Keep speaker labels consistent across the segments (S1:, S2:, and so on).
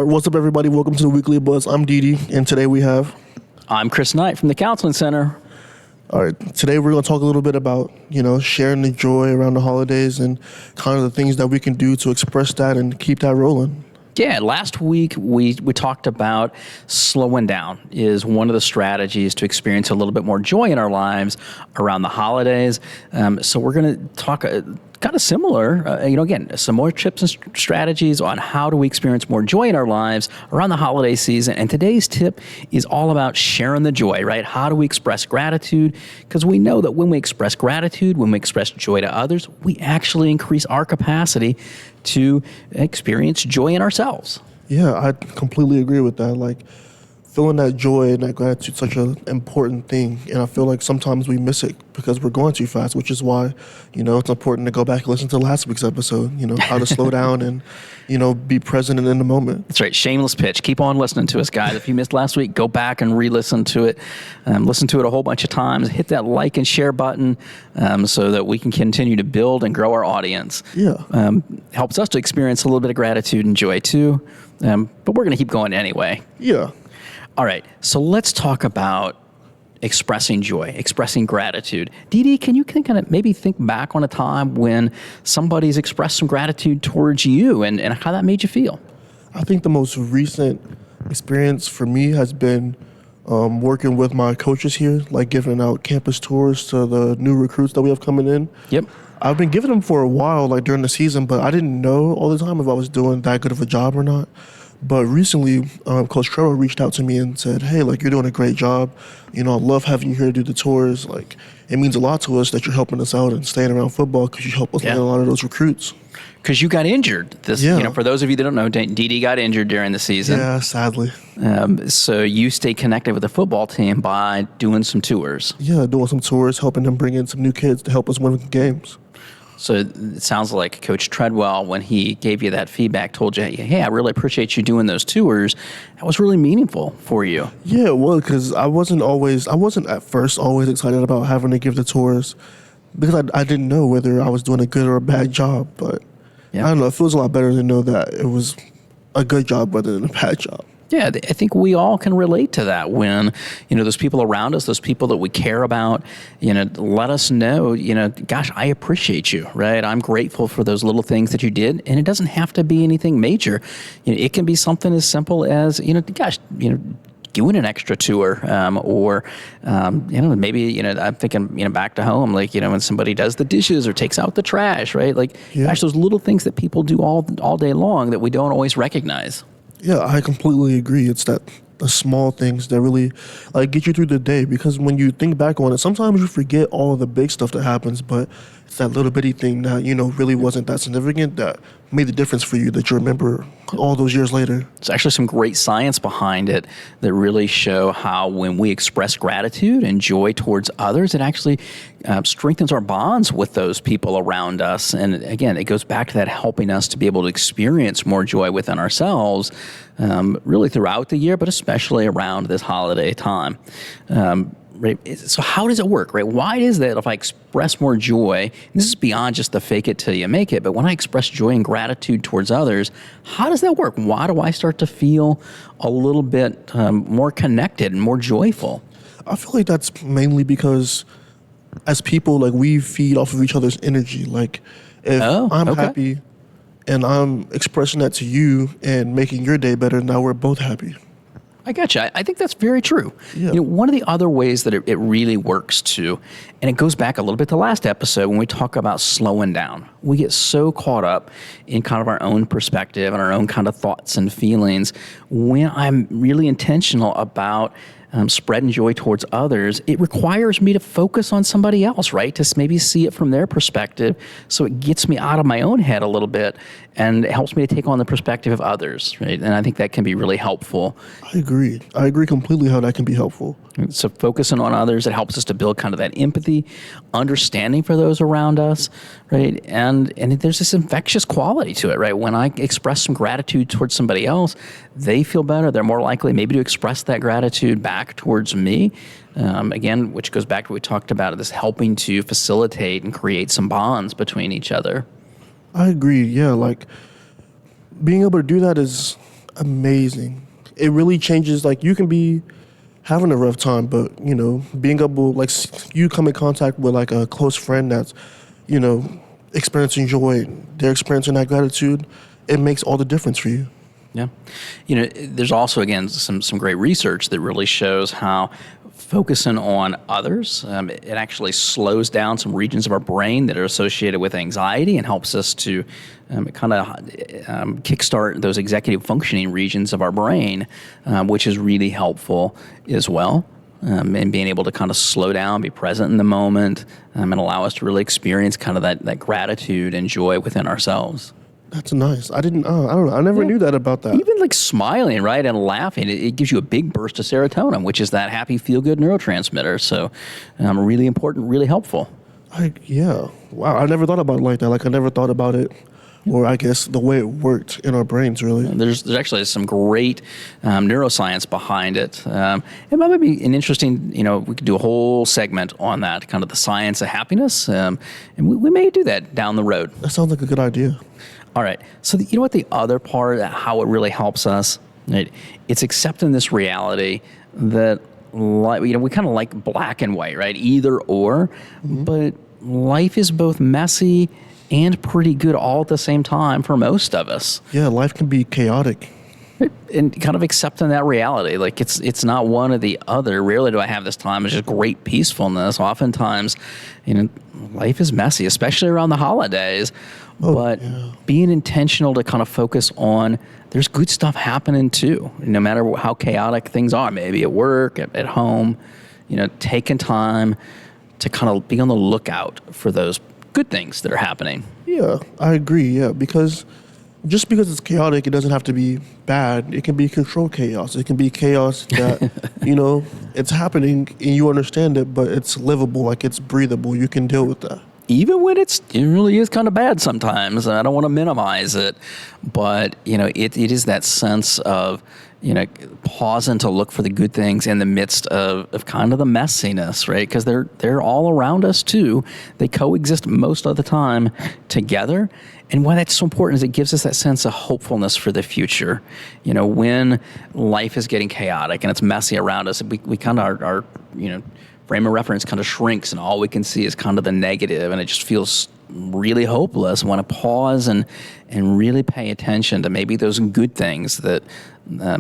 S1: What's up, everybody? Welcome to the Weekly Buzz. I'm Didi, and today we have...
S2: I'm Chris Knight from the Counseling Center.
S1: All right, today we're going to talk a little bit about, sharing the joy around the holidays and kind of the things that we can do to express that and keep that rolling.
S2: Yeah, last week we talked about slowing down is one of the strategies to experience a little bit more joy in our lives around the holidays. So we're going to talk kind of similar, again, some more tips and strategies on how do we experience more joy in our lives around the holiday season. And today's tip is all about sharing the joy, right? How do we express gratitude? Because we know that when we express gratitude, when we express joy to others, we actually increase our capacity to experience joy in ourselves.
S1: Yeah, I completely agree with that. Like, feeling that joy and that gratitude is such an important thing. And I feel like sometimes we miss it because we're going too fast, which is why, it's important to go back and listen to last week's episode, how to slow down and, be present and in the moment.
S2: That's right. Shameless pitch. Keep on listening to us, guys. If you missed last week, go back and re-listen to it. Listen to it a whole bunch of times. Hit that like and share button so that we can continue to build and grow our audience.
S1: Yeah.
S2: Helps us to experience a little bit of gratitude and joy too. But we're going to keep going anyway.
S1: Yeah.
S2: All right, so let's talk about expressing joy, expressing gratitude. Didi, can you kind of maybe think back on a time when somebody's expressed some gratitude towards you and how that made you feel?
S1: I think the most recent experience for me has been working with my coaches here, like giving out campus tours to the new recruits that we have coming in.
S2: Yep.
S1: I've been giving them for a while, like during the season, but I didn't know all the time if I was doing that good of a job or not. But recently, Coach Trevor reached out to me and said, hey, like, you're doing a great job. I love having you here to do the tours. Like, it means a lot to us that you're helping us out and staying around football because you help us land a lot of those recruits.
S2: Because you got injured. For those of you that don't know, Didi got injured during the season.
S1: Yeah, sadly.
S2: So you stay connected with the football team by doing some tours.
S1: Yeah, doing some tours, helping them bring in some new kids to help us win games.
S2: So it sounds like Coach Treadwell, when he gave you that feedback, told you, hey, I really appreciate you doing those tours. That was really meaningful for you.
S1: Yeah, well, because I wasn't at first always excited about having to give the tours because I didn't know whether I was doing a good or a bad job. But I don't know, it feels a lot better to know that it was a good job rather than a bad job.
S2: Yeah, I think we all can relate to that when, those people around us, those people that we care about, let us know, gosh, I appreciate you, right? I'm grateful for those little things that you did. And it doesn't have to be anything major. It can be something as simple as, doing an extra tour, or maybe I'm thinking back to home, like when somebody does the dishes or takes out the trash, right? Like, gosh, those little things that people do all day long that we don't always recognize.
S1: Yeah, I completely agree. It's the small things that really get you through the day, because when you think back on it, sometimes you forget all of the big stuff that happens, but it's that little bitty thing that really wasn't that significant that made the difference for you that you remember all those years later.
S2: There's actually some great science behind it that really show how when we express gratitude and joy towards others, it actually strengthens our bonds with those people around us. And again, it goes back to that helping us to be able to experience more joy within ourselves, really throughout the year, but especially around this holiday time. Right? So how does it work, right? Why is that if I express more joy, and this is beyond just the fake it till you make it, but when I express joy and gratitude towards others, how does that work? Why do I start to feel a little bit more connected and more joyful?
S1: I feel like that's mainly because as people, we feed off of each other's energy. Like, if I'm happy and I'm expressing that to you and making your day better, now we're both happy.
S2: I gotcha. I think that's very true.
S1: Yeah.
S2: One of the other ways that it really works too, and it goes back a little bit to last episode when we talk about slowing down. We get so caught up in kind of our own perspective and our own kind of thoughts and feelings. When I'm really intentional about spreading joy towards others, it requires me to focus on somebody else, right? To maybe see it from their perspective. So it gets me out of my own head a little bit and it helps me to take on the perspective of others, right? And I think that can be really helpful.
S1: I agree completely how that can be helpful.
S2: So focusing on others, it helps us to build kind of that empathy, understanding for those around us, right? And there's this infectious quality to it, right? When I express some gratitude towards somebody else, they feel better. They're more likely maybe to express that gratitude back towards me. Again, which goes back to what we talked about, this helping to facilitate and create some bonds between each other.
S1: I agree. Yeah, being able to do that is amazing. It really changes. Like you can be having a rough time, but being able like you come in contact with like a close friend that's you know experiencing joy, they're experiencing that gratitude. It makes all the difference for you.
S2: Yeah. There's also, again, some great research that really shows how focusing on others, it actually slows down some regions of our brain that are associated with anxiety and helps us to kind of kickstart those executive functioning regions of our brain, which is really helpful as well. And being able to kind of slow down, be present in the moment, and allow us to really experience kind of that gratitude and joy within ourselves.
S1: That's nice. I didn't. I don't know. I never knew that about that.
S2: Even like smiling, right, and laughing, it gives you a big burst of serotonin, which is that happy, feel-good neurotransmitter. So, really important, really helpful.
S1: Yeah. Wow. I never thought about it like that. Like I never thought about it, or I guess the way it worked in our brains. Really.
S2: There's actually some great neuroscience behind it. It might be an interesting. We could do a whole segment on that, kind of the science of happiness, and we may do that down the road.
S1: That sounds like a good idea.
S2: All right. So you know what the other part, how it really helps us, right? It's accepting this reality that we kind of like black and white, right? Either or, but life is both messy and pretty good all at the same time for most of us.
S1: Yeah, life can be chaotic.
S2: And kind of accepting that reality, like it's not one or the other. Rarely do I have this time of just great peacefulness. Oftentimes, life is messy, especially around the holidays. But being intentional to kind of focus on there's good stuff happening too, no matter how chaotic things are, maybe at work, at home, taking time to kind of be on the lookout for those good things that are happening.
S1: Yeah, I agree. Yeah, because just because it's chaotic, it doesn't have to be bad. It can be controlled chaos. It can be chaos that, it's happening and you understand it, but it's livable, like it's breathable. You can deal with that.
S2: Even when it really is kind of bad sometimes. I don't want to minimize it, but it is that sense of pausing to look for the good things in the midst of kind of the messiness, right? Because they're all around us too. They coexist most of the time together. And why that's so important is it gives us that sense of hopefulness for the future. When life is getting chaotic and it's messy around us, we kind of our frame of reference kind of shrinks and all we can see is kind of the negative, and it just feels really hopeless. I want to pause and really pay attention to maybe those good things that,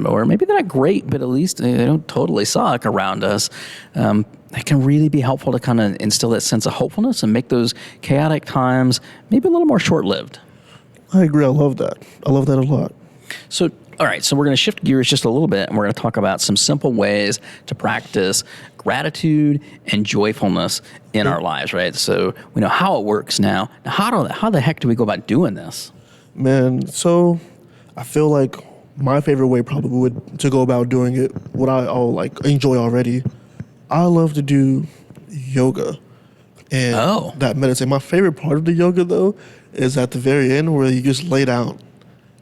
S2: or maybe they're not great, but at least they don't totally suck around us. That can really be helpful to kind of instill that sense of hopefulness and make those chaotic times maybe a little more short-lived.
S1: I agree. I love that. I love that a lot.
S2: So, all right, so we're going to shift gears just a little bit, and we're going to talk about some simple ways to practice gratitude and joyfulness in our lives, right? So we know how it works now. How the heck do we go about doing this?
S1: Man, so I feel like my favorite way probably would to go about doing it, what I enjoy already. I love to do yoga and that meditate. My favorite part of the yoga, though, is at the very end where you just lay down.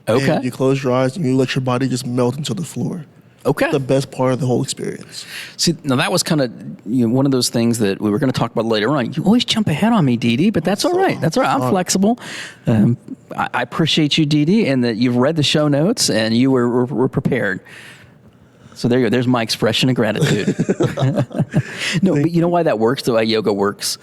S2: Okay.
S1: And you close your eyes and you let your body just melt into the floor.
S2: Okay.
S1: The best part of the whole experience.
S2: See, now that was kind of one of those things that we were going to talk about later on. You always jump ahead on me, Dee, but that's all right. That's all right. I'm flexible. I appreciate you, Dee, and that you've read the show notes and you were prepared. So there you go. There's my expression of gratitude. No, but you know why that works, the way yoga works?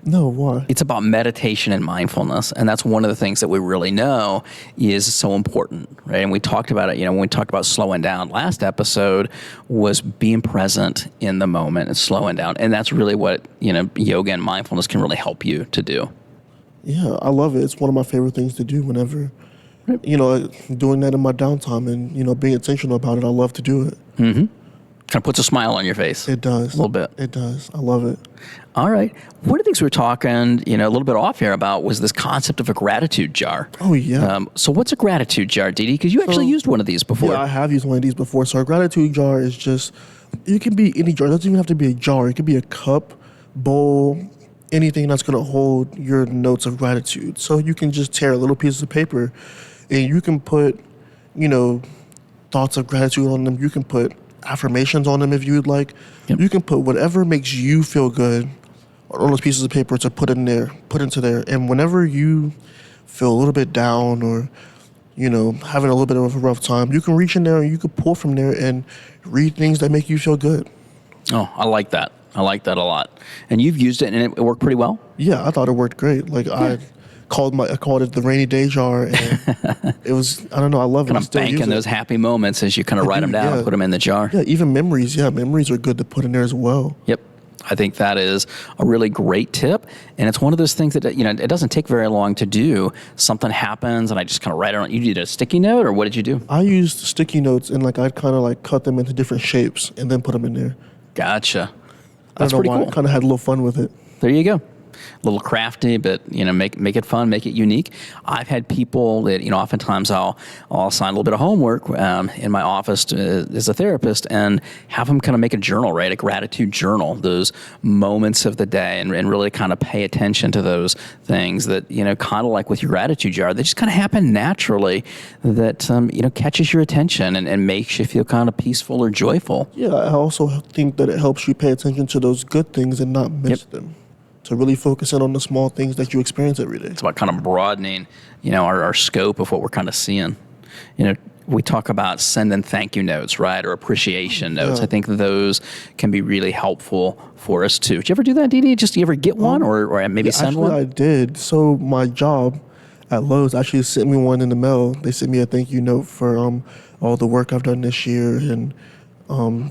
S1: No, why?
S2: It's about meditation and mindfulness, and that's one of the things that we really know is so important, right? And we talked about it, when we talked about slowing down last episode, was being present in the moment and slowing down, and that's really what, yoga and mindfulness can really help you to do.
S1: Yeah, I love it. It's one of my favorite things to do whenever, doing that in my downtime and, being intentional about it. I love to do it.
S2: Mm-hmm. Kind of puts a smile on your face.
S1: It does.
S2: A little bit.
S1: It does. I love it.
S2: All right. One of the things we were talking, a little bit off here about was this concept of a gratitude jar.
S1: Oh, yeah.
S2: So what's a gratitude jar, Dee? Because you actually used one of these before.
S1: Yeah, I have used one of these before. So a gratitude jar is just, it can be any jar. It doesn't even have to be a jar. It could be a cup, bowl, anything that's going to hold your notes of gratitude. So you can just tear a little piece of paper and you can put, thoughts of gratitude on them. You can put affirmations on them if you'd like. Yep. You can put whatever makes you feel good on those pieces of paper to put into there. And whenever you feel a little bit down or having a little bit of a rough time, you can reach in there and you can pull from there and read things that make you feel good.
S2: Oh, I like that. I like that a lot. And you've used it and it worked pretty well?
S1: Yeah, I thought it worked great. Like I called it the rainy day jar, and it was, I don't know, I love it.
S2: Kind of banking those happy moments as you kind of write them down and put them in the jar.
S1: Yeah, even memories. Yeah, memories are good to put in there as well.
S2: Yep. I think that is a really great tip. And it's one of those things that, it doesn't take very long to do. Something happens and I just kind of write it on. You did a sticky note, or what did you do?
S1: I used sticky notes, and I'd kind of cut them into different shapes and then put them in there.
S2: Gotcha.
S1: That's pretty cool. I kind of had a little fun with it.
S2: There you go. A little crafty, but make it fun, make it unique. I've had people that oftentimes I'll assign a little bit of homework in my office as a therapist, and have them kind of make a journal, right? A gratitude journal, those moments of the day, and really kind of pay attention to those things that kind of like with your gratitude jar, they just kind of happen naturally. That catches your attention and makes you feel kind of peaceful or joyful.
S1: Yeah, I also think that it helps you pay attention to those good things and not miss them. To really focus in on the small things that you experience every day.
S2: It's about kind of broadening, our scope of what we're kind of seeing. We talk about sending thank you notes, right, or appreciation notes. I think those can be really helpful for us too. Did you ever do that, Didi? Do you ever get one, or maybe send one?
S1: I did. So my job at Lowe's actually sent me one in the mail. They sent me a thank you note for all the work I've done this year, and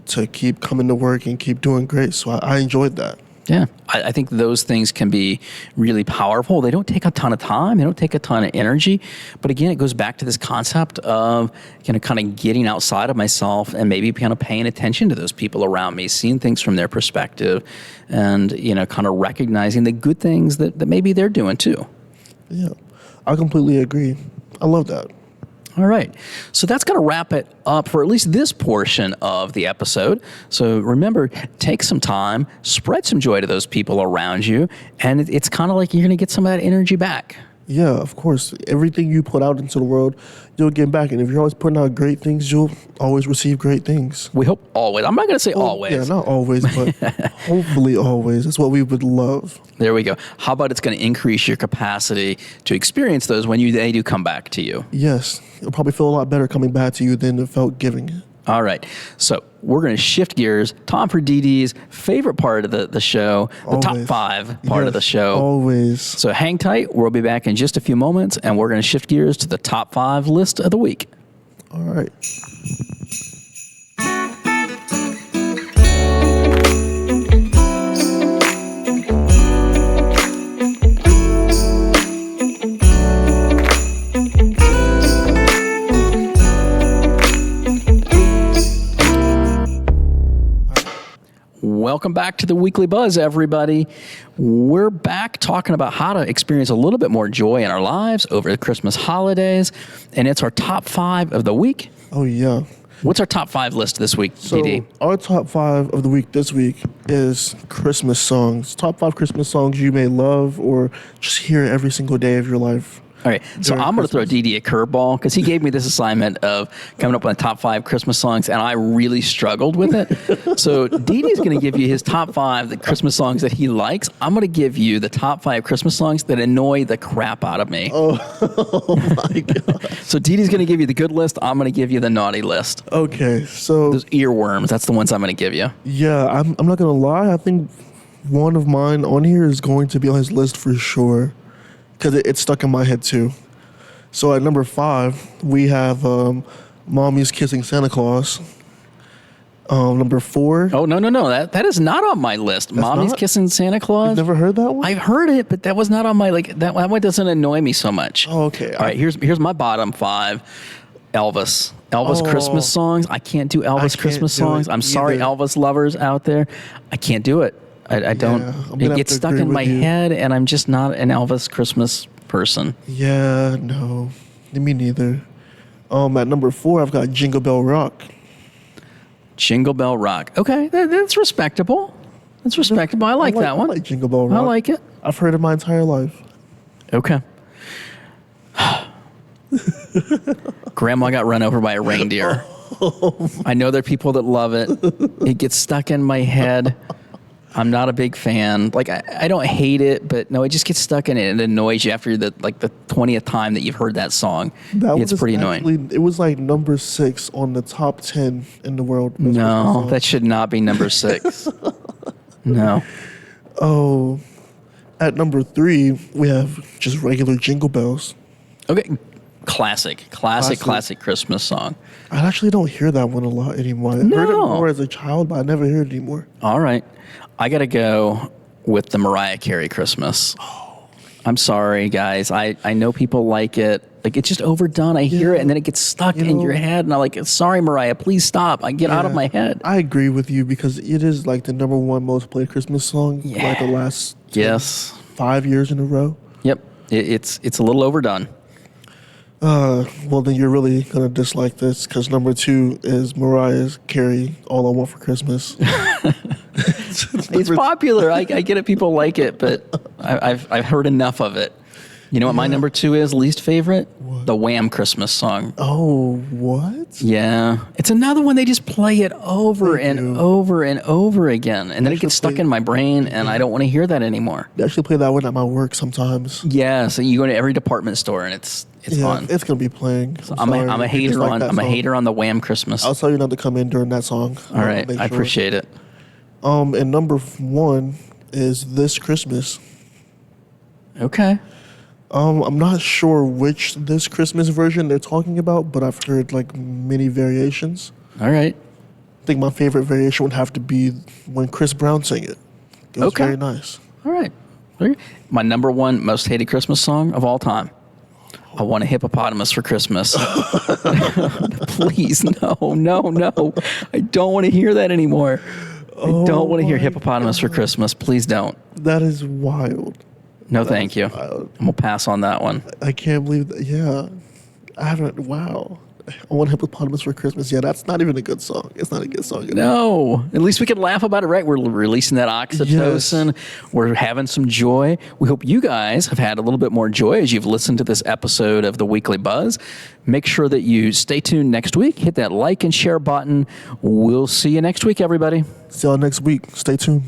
S1: to keep coming to work and keep doing great. So I enjoyed that.
S2: Yeah, I think those things can be really powerful. They don't take a ton of time. They don't take a ton of energy. But again, it goes back to this concept of kind of getting outside of myself and maybe kind of paying attention to those people around me, seeing things from their perspective, and kind of recognizing the good things that maybe they're doing too.
S1: Yeah, I completely agree. I love that.
S2: All right. So that's going to wrap it up for at least this portion of the episode. So remember, take some time, spread some joy to those people around you, and it's kind of like you're going to get some of that energy back.
S1: Yeah, of course. Everything you put out into the world, you'll get back. And if you're always putting out great things, you'll always receive great things.
S2: We hope always. I'm not going to say always.
S1: Yeah, not always, but hopefully always. That's what we would love.
S2: There we go. How about it's going to increase your capacity to experience those when they do come back to you?
S1: Yes. It'll probably feel a lot better coming back to you than it felt giving it.
S2: All right. So we're going to shift gears. Tom Ferdidi's favorite part of the show, the top 5 part of the show.
S1: Always.
S2: So hang tight. We'll be back in just a few moments, and we're going to shift gears to the top 5 list of the week.
S1: All right.
S2: Welcome back to the Weekly Buzz, everybody. We're back talking about how to experience a little bit more joy in our lives over the Christmas holidays, and it's our top 5 of the week.
S1: Oh, yeah.
S2: What's our top 5 list this week, DD?
S1: Our top 5 of the week this week is Christmas songs. Top 5 Christmas songs you may love or just hear every single day of your life.
S2: All right, so I'm going to throw DD a curveball because he gave me this assignment of coming up with the top 5 Christmas songs, and I really struggled with it. So DD's going to give you his top 5 the Christmas songs that he likes. I'm going to give you the top 5 Christmas songs that annoy the crap out of me.
S1: Oh my God.
S2: So DD's going to give you the good list. I'm going to give you the naughty list.
S1: Okay, so
S2: those earworms, that's the ones I'm going to give you.
S1: Yeah, I'm not going to lie. I think one of mine on here is going to be on his list for sure. Because it's stuck in my head too. So at number 5, we have Mommy's Kissing Santa Claus. Number 4.
S2: Oh, no. That is not on my list.
S1: That's
S2: Mommy's
S1: not?
S2: Kissing Santa Claus.
S1: You've never heard that one?
S2: I've heard it, but that was not on my, that one doesn't annoy me so much.
S1: Oh, okay.
S2: All right, here's my bottom 5. Elvis Christmas songs. I can't do Elvis Christmas songs. I'm sorry, Elvis lovers out there. I can't do it. I don't. It gets stuck in my head, and I'm just not an Elvis Christmas person.
S1: Yeah, no, me neither. At number 4, I've got Jingle Bell Rock.
S2: Jingle Bell Rock. Okay, that's respectable. That's respectable. I like that one.
S1: I like Jingle Bell Rock.
S2: I like it.
S1: I've heard it my entire life.
S2: Okay. Grandma got run over by a reindeer. I know there are people that love it. It gets stuck in my head. I'm not a big fan. Like, I don't hate it, but no, it just gets stuck in it and it annoys you after the 20th time that you've heard that song. It's pretty annoying.
S1: It was like number 6 on the top 10 in the world.
S2: No, that should not be number 6. No.
S1: Oh, at number 3, we have just regular Jingle Bells.
S2: Okay. Classic Christmas song.
S1: I actually don't hear that one a lot anymore. I heard it more as a child, but I never hear it anymore.
S2: All right. I got to go with the Mariah Carey Christmas. I'm sorry, guys. I know people like it. Like, it's just overdone. I hear it, and then it gets stuck in your head. And I'm like, sorry, Mariah, please stop. I get out of my head.
S1: I agree with you because it is like the number 1 most played Christmas song like the last 5 years in a row.
S2: Yep. It's a little overdone.
S1: Well, then you're really going to dislike this because number 2 is Mariah Carey, All I Want for Christmas.
S2: It's popular. I get it. People like it, but I've heard enough of it. You know what my number 2 is? Least favorite? What? The Wham! Christmas song.
S1: Oh, what?
S2: Yeah. It's another one. They just play it over and over and over again. And then it gets stuck in my brain, and I don't want to hear that anymore.
S1: They actually play that one at my work sometimes.
S2: Yeah. So you go to every department store, and it's fun.
S1: It's going to be playing.
S2: So I'm a hater I'm a hater on the Wham! Christmas.
S1: I'll tell you not to come in during that song.
S2: All right. I appreciate it.
S1: And number 1 is This Christmas.
S2: Okay.
S1: I'm not sure which This Christmas version they're talking about, but I've heard like many variations.
S2: All right.
S1: I think my favorite variation would have to be when Chris Brown sang it. It was very nice.
S2: All right. My number 1 most hated Christmas song of all time. I Want a Hippopotamus for Christmas. Please, no. I don't want to hear that anymore. I don't want to hear Hippopotamus for Christmas. Please don't.
S1: That is wild.
S2: No, thank you. I'm going to pass on that one.
S1: I can't believe that. Yeah. I haven't. Wow. I Want Hippopotamus for Christmas. Yeah, that's not even a good song. It's not a good song at all.
S2: No. At least we can laugh about it, right? We're releasing that oxytocin. Yes. We're having some joy. We hope you guys have had a little bit more joy as you've listened to this episode of The Weekly Buzz. Make sure that you stay tuned next week. Hit that like and share button. We'll see you next week, everybody.
S1: See y'all next week. Stay tuned.